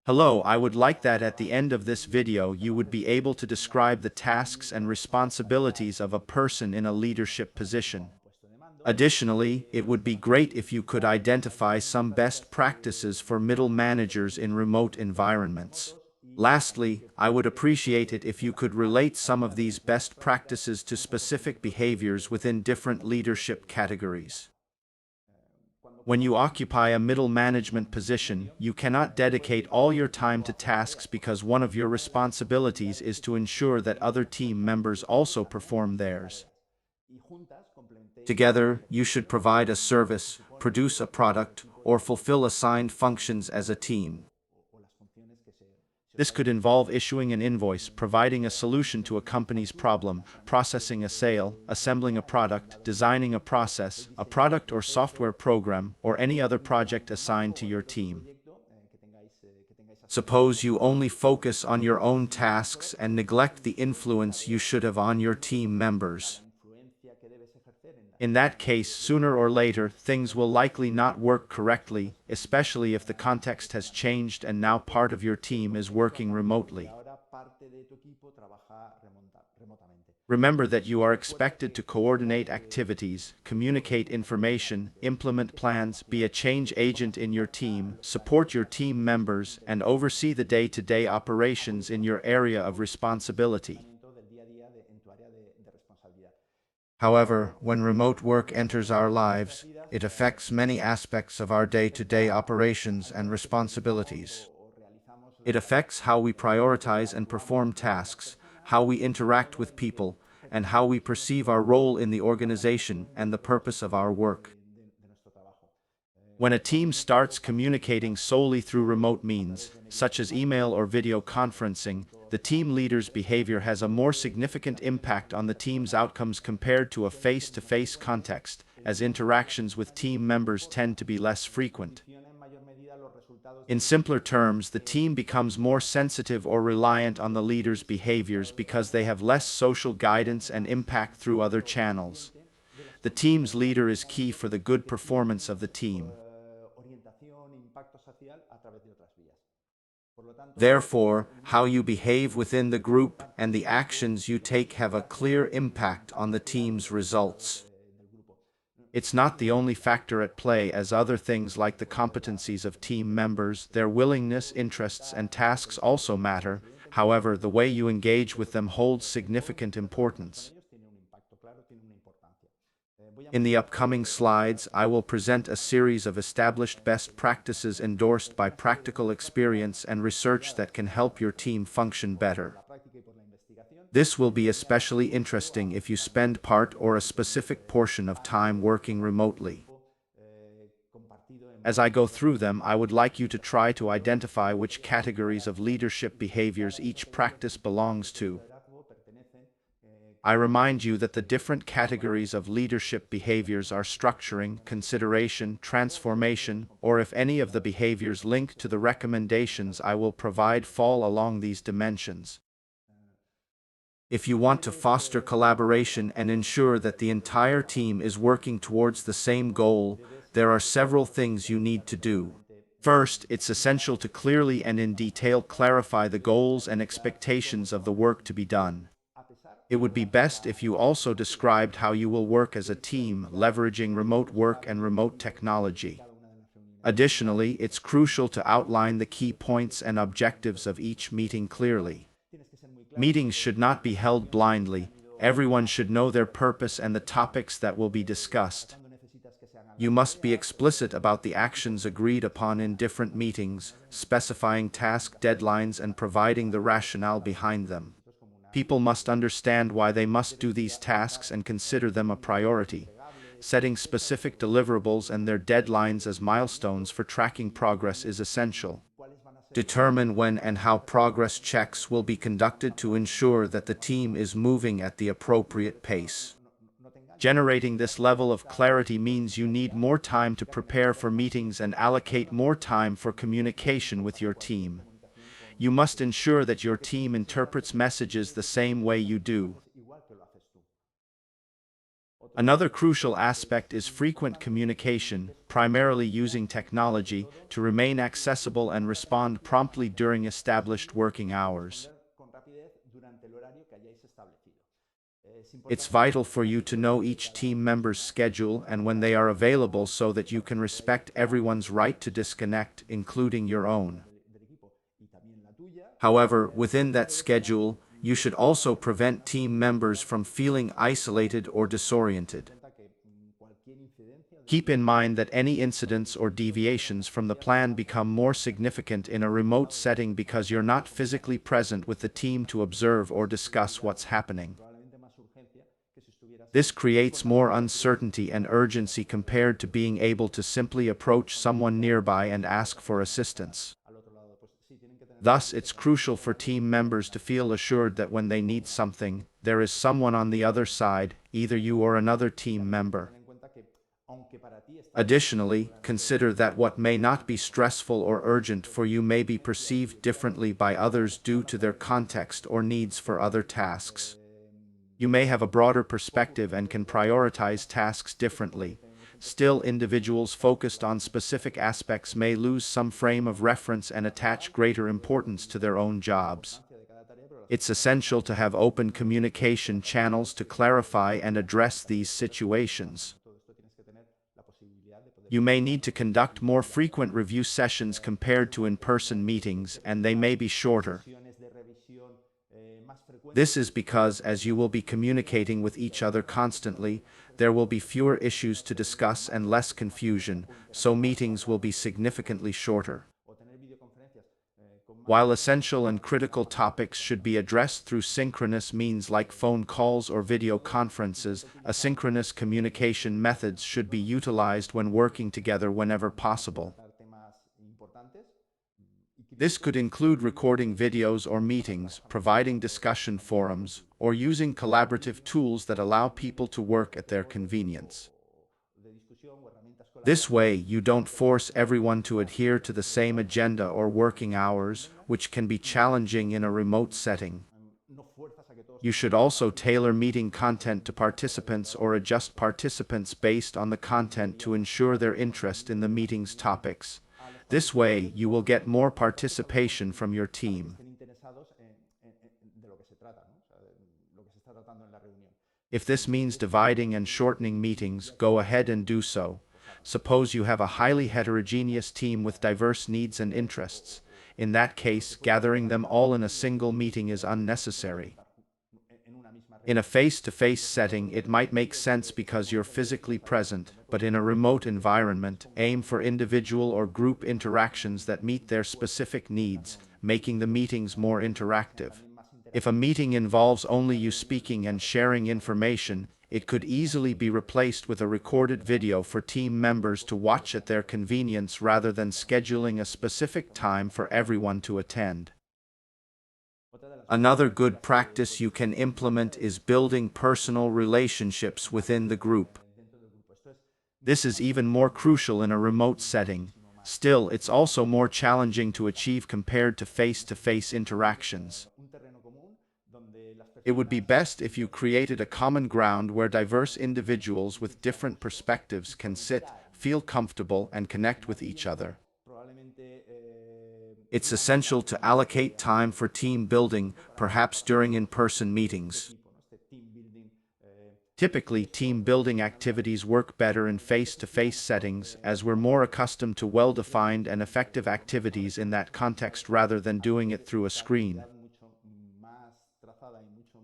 Hello, I would like that at the end of this video you would be able to describe the tasks and responsibilities of a person in a leadership position. Additionally, it would be great if you could identify some best practices for middle managers in remote environments. Lastly, I would appreciate it if you could relate some of these best practices to specific behaviors within different leadership categories. When you occupy a middle management position, you cannot dedicate all your time to tasks because one of your responsibilities is to ensure that other team members also perform theirs. Together, you should provide a service, produce a product, or fulfill assigned functions as a team. This could involve issuing an invoice, providing a solution to a company's problem, processing a sale, assembling a product, designing a process, a product or software program, or any other project assigned to your team. Suppose you only focus on your own tasks and neglect the influence you should have on your team members. In that case, sooner or later, things will likely not work correctly, especially if the context has changed and now part of your team is working remotely. Remember that you are expected to coordinate activities, communicate information, implement plans, be a change agent in your team, support your team members, and oversee the day-to-day operations in your area of responsibility. However, when remote work enters our lives, it affects many aspects of our day-to-day operations and responsibilities. It affects how we prioritize and perform tasks, how we interact with people, and how we perceive our role in the organization and the purpose of our work. When a team starts communicating solely through remote means, such as email or video conferencing, the team leader's behavior has a more significant impact on the team's outcomes compared to a face-to-face context, as interactions with team members tend to be less frequent. In simpler terms, the team becomes more sensitive or reliant on the leader's behaviors because they have less social guidance and impact through other channels. The team's leader is key for the good performance of the team. Therefore, how you behave within the group and the actions you take have a clear impact on the team's results. It's not the only factor at play, as other things like the competencies of team members, their willingness, interests, and tasks also matter. However, the way you engage with them holds significant importance. In the upcoming slides, I will present a series of established best practices endorsed by practical experience and research that can help your team function better. This will be especially interesting if you spend part or a specific portion of time working remotely. As I go through them, I would like you to try to identify which categories of leadership behaviors each practice belongs to. I remind you that the different categories of leadership behaviors are structuring, consideration, transformation, or if any of the behaviors linked to the recommendations I will provide fall along these dimensions. If you want to foster collaboration and ensure that the entire team is working towards the same goal, there are several things you need to do. First, it's essential to clearly and in detail clarify the goals and expectations of the work to be done. It would be best if you also described how you will work as a team, leveraging remote work and remote technology. Additionally, it's crucial to outline the key points and objectives of each meeting clearly. Meetings should not be held blindly. Everyone should know their purpose and the topics that will be discussed. You must be explicit about the actions agreed upon in different meetings, specifying task deadlines and providing the rationale behind them. People must understand why they must do these tasks and consider them a priority. Setting specific deliverables and their deadlines as milestones for tracking progress is essential. Determine when and how progress checks will be conducted to ensure that the team is moving at the appropriate pace. Generating this level of clarity means you need more time to prepare for meetings and allocate more time for communication with your team. You must ensure that your team interprets messages the same way you do. Another crucial aspect is frequent communication. primarily using technology, to remain accessible and respond promptly during established working hours. It's vital for you to know each team member's schedule and when they are available so that you can respect everyone's right to disconnect, including your own. However, within that schedule, you should also prevent team members from feeling isolated or disoriented. Keep in mind that any incidents or deviations from the plan become more significant in a remote setting because you're not physically present with the team to observe or discuss what's happening. This creates more uncertainty and urgency compared to being able to simply approach someone nearby and ask for assistance. Thus, it's crucial for team members to feel assured that when they need something, there is someone on the other side, either you or another team member. Additionally, consider that what may not be stressful or urgent for you may be perceived differently by others due to their context or needs for other tasks. You may have a broader perspective and can prioritize tasks differently. Still, individuals focused on specific aspects may lose some frame of reference and attach greater importance to their own jobs. It's essential to have open communication channels to clarify and address these situations. You may need to conduct more frequent review sessions compared to in-person meetings, and they may be shorter. This is because, as you will be communicating with each other constantly, there will be fewer issues to discuss and less confusion, so meetings will be significantly shorter. While essential and critical topics should be addressed through synchronous means like phone calls or video conferences, asynchronous communication methods should be utilized when working together whenever possible. This could include recording videos or meetings, providing discussion forums, or using collaborative tools that allow people to work at their convenience. This way, you don't force everyone to adhere to the same agenda or working hours, which can be challenging in a remote setting. You should also tailor meeting content to participants or adjust participants based on the content to ensure their interest in the meeting's topics. This way, you will get more participation from your team. If this means dividing and shortening meetings, go ahead and do so. Suppose you have a highly heterogeneous team with diverse needs and interests. In that case, gathering them all in a single meeting is unnecessary. In a face-to-face setting, it might make sense because you're physically present, but in a remote environment, aim for individual or group interactions that meet their specific needs, making the meetings more interactive. If a meeting involves only you speaking and sharing information, it could easily be replaced with a recorded video for team members to watch at their convenience rather than scheduling a specific time for everyone to attend. Another good practice you can implement is building personal relationships within the group. This is even more crucial in a remote setting. Still, it's also more challenging to achieve compared to face-to-face interactions. It would be best if you created a common ground where diverse individuals with different perspectives can sit, feel comfortable, and connect with each other. It's essential to allocate time for team building, perhaps during in-person meetings. Typically, team building activities work better in face-to-face settings, as we're more accustomed to well-defined and effective activities in that context rather than doing it through a screen.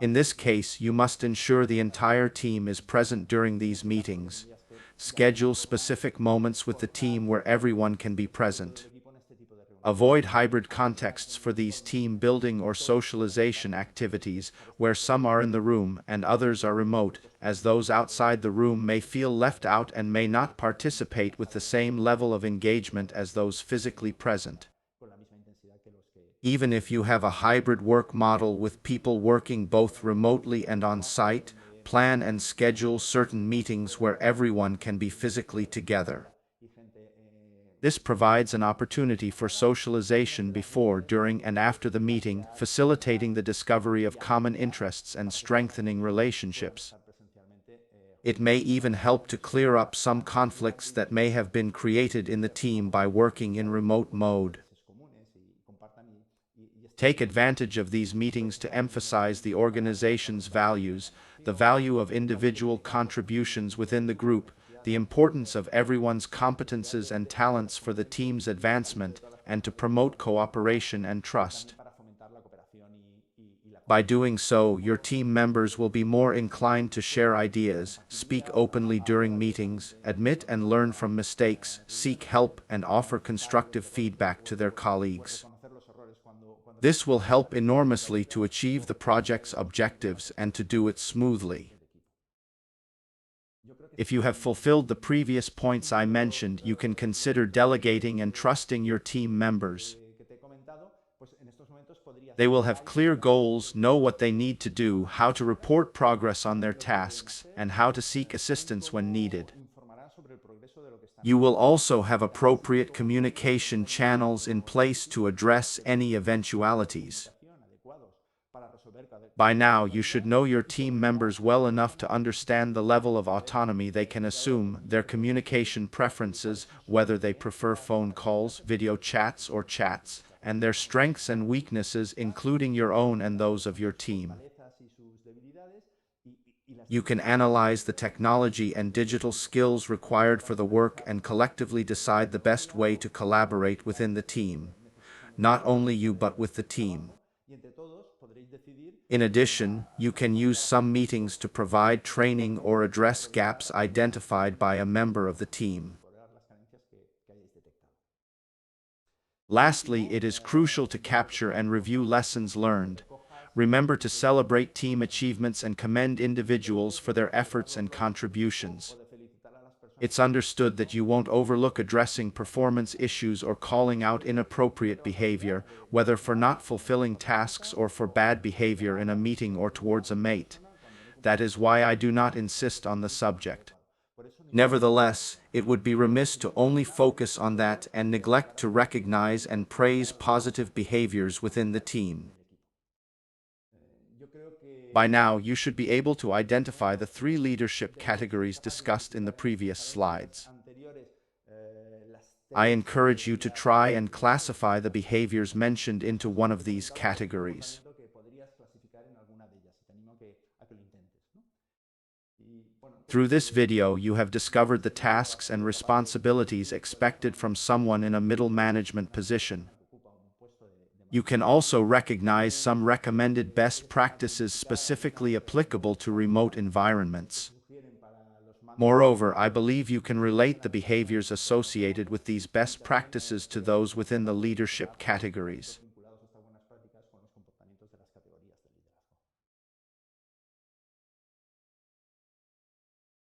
In this case, you must ensure the entire team is present during these meetings. Schedule specific moments with the team where everyone can be present. Avoid hybrid contexts for these team building or socialization activities, where some are in the room and others are remote, as those outside the room may feel left out and may not participate with the same level of engagement as those physically present. Even if you have a hybrid work model with people working both remotely and on-site, plan and schedule certain meetings where everyone can be physically together. This provides an opportunity for socialization before, during, and after the meeting, facilitating the discovery of common interests and strengthening relationships. It may even help to clear up some conflicts that may have been created in the team by working in remote mode. Take advantage of these meetings to emphasize the organization's values, the value of individual contributions within the group, the importance of everyone's competences and talents for the team's advancement, and to promote cooperation and trust. By doing so, your team members will be more inclined to share ideas, speak openly during meetings, admit and learn from mistakes, seek help, and offer constructive feedback to their colleagues. This will help enormously to achieve the project's objectives and to do it smoothly. If you have fulfilled the previous points I mentioned, you can consider delegating and trusting your team members. They will have clear goals, know what they need to do, how to report progress on their tasks, and how to seek assistance when needed. You will also have appropriate communication channels in place to address any eventualities. By now, you should know your team members well enough to understand the level of autonomy they can assume, their communication preferences, whether they prefer phone calls, video chats, or chats, and their strengths and weaknesses, including your own and those of your team. You can analyze the technology and digital skills required for the work and collectively decide the best way to collaborate within the team. Not only you but with the team. In addition, you can use some meetings to provide training or address gaps identified by a member of the team. Lastly, it is crucial to capture and review lessons learned. Remember to celebrate team achievements and commend individuals for their efforts and contributions. It's understood that you won't overlook addressing performance issues or calling out inappropriate behavior, whether for not fulfilling tasks or for bad behavior in a meeting or towards a mate. That is why I do not insist on the subject. Nevertheless, it would be remiss to only focus on that and neglect to recognize and praise positive behaviors within the team. By now, you should be able to identify the 3 leadership categories discussed in the previous slides. I encourage you to try and classify the behaviors mentioned into one of these categories. Through this video, you have discovered the tasks and responsibilities expected from someone in a middle management position. You can also recognize some recommended best practices specifically applicable to remote environments. Moreover, I believe you can relate the behaviors associated with these best practices to those within the leadership categories.